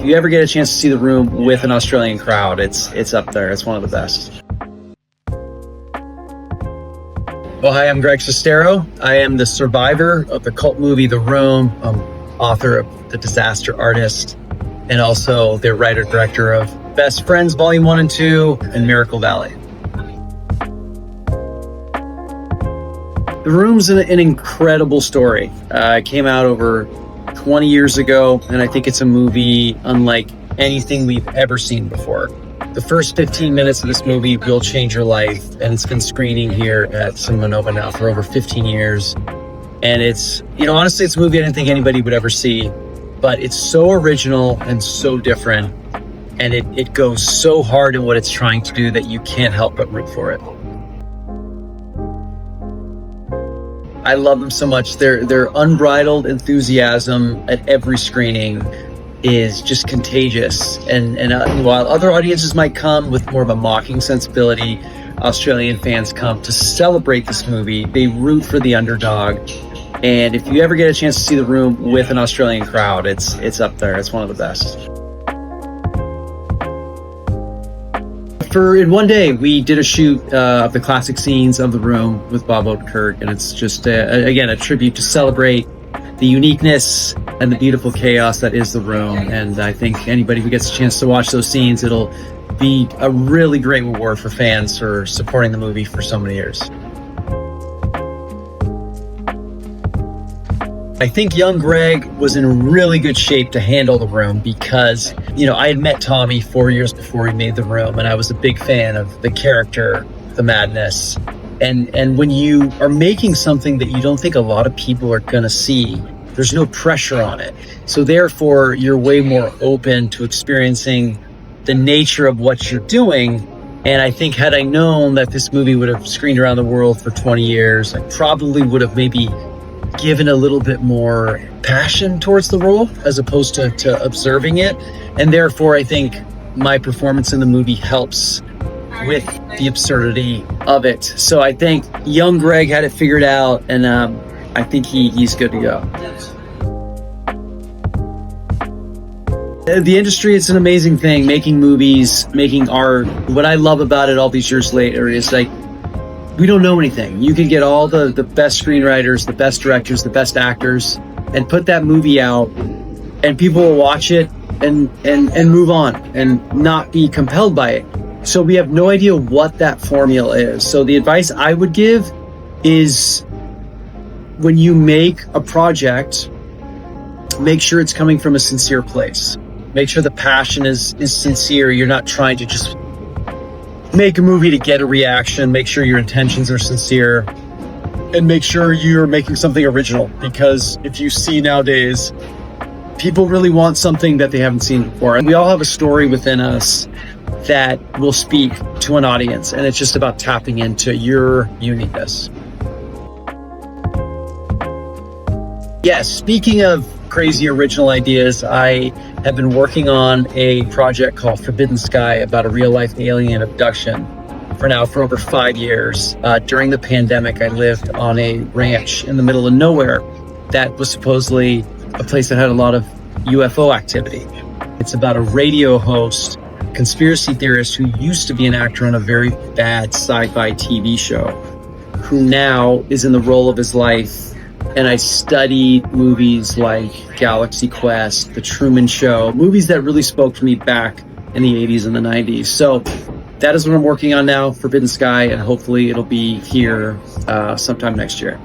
you ever get a chance to see The Room with an Australian crowd, it's up there. It's one of the best. Well, hi, I'm Greg Sestero. I am the survivor of the cult movie The Room. I'm author of The Disaster Artist, and also the writer-director of Best Friends Volume 1 and 2 and Miracle Valley. The Room's an incredible story. It came out over 20 years ago, and I think it's a movie unlike anything we've ever seen before. The first 15 minutes of this movie will change your life, and it's been screening here at Cinema Nova now for over 15 years. And it's, honestly, it's a movie I didn't think anybody would ever see, but it's so original and so different, and it goes so hard in what it's trying to do that you can't help but root for it. I love them so much. Their unbridled enthusiasm at every screening is just contagious. And while other audiences might come with more of a mocking sensibility, Australian fans come to celebrate this movie. They root for the underdog. And if you ever get a chance to see The Room with an Australian crowd, it's up there. It's one of the best. In one day, we did a shoot of the classic scenes of The Room with Bob Odenkirk, and it's just, again, a tribute to celebrate the uniqueness and the beautiful chaos that is The Room. And I think anybody who gets a chance to watch those scenes, it'll be a really great reward for fans for supporting the movie for so many years. I think young Greg was in really good shape to handle The Room because, I had met Tommy 4 years before he made The Room, and I was a big fan of the character, the madness. And when you are making something that you don't think a lot of people are going to see, there's no pressure on it. So therefore, you're way more open to experiencing the nature of what you're doing. And I think had I known that this movie would have screened around the world for 20 years, I probably would have maybe given a little bit more passion towards the role as opposed to observing it. And therefore, I think my performance in the movie helps with the absurdity of it. So I think young Greg had it figured out, and I think he's good to go. The industry, it's an amazing thing, making movies, making art. What I love about it all these years later is like, we don't know anything. You can get all the best screenwriters, the best directors, the best actors, and put that movie out, and people will watch it and move on and not be compelled by it. So we have no idea what that formula is. So the advice I would give is when you make a project, make sure it's coming from a sincere place. Make sure the passion is sincere. You're not trying to just make a movie to get a reaction. Make sure your intentions are sincere, and make sure you're making something original, because if you see nowadays, people really want something that they haven't seen before. And we all have a story within us that will speak to an audience, and it's just about tapping into your uniqueness. Yes, speaking of crazy original ideas, I have been working on a project called Forbidden Sky about a real-life alien abduction for over 5 years. During the pandemic, I lived on a ranch in the middle of nowhere that was supposedly a place that had a lot of UFO activity. It's about a radio host, conspiracy theorist who used to be an actor on a very bad sci-fi TV show, who now is in the role of his life. And I studied movies like Galaxy Quest, The Truman Show, movies that really spoke to me back in the 80s and the 90s. So that is what I'm working on now, Forbidden Sky, and hopefully it'll be here sometime next year.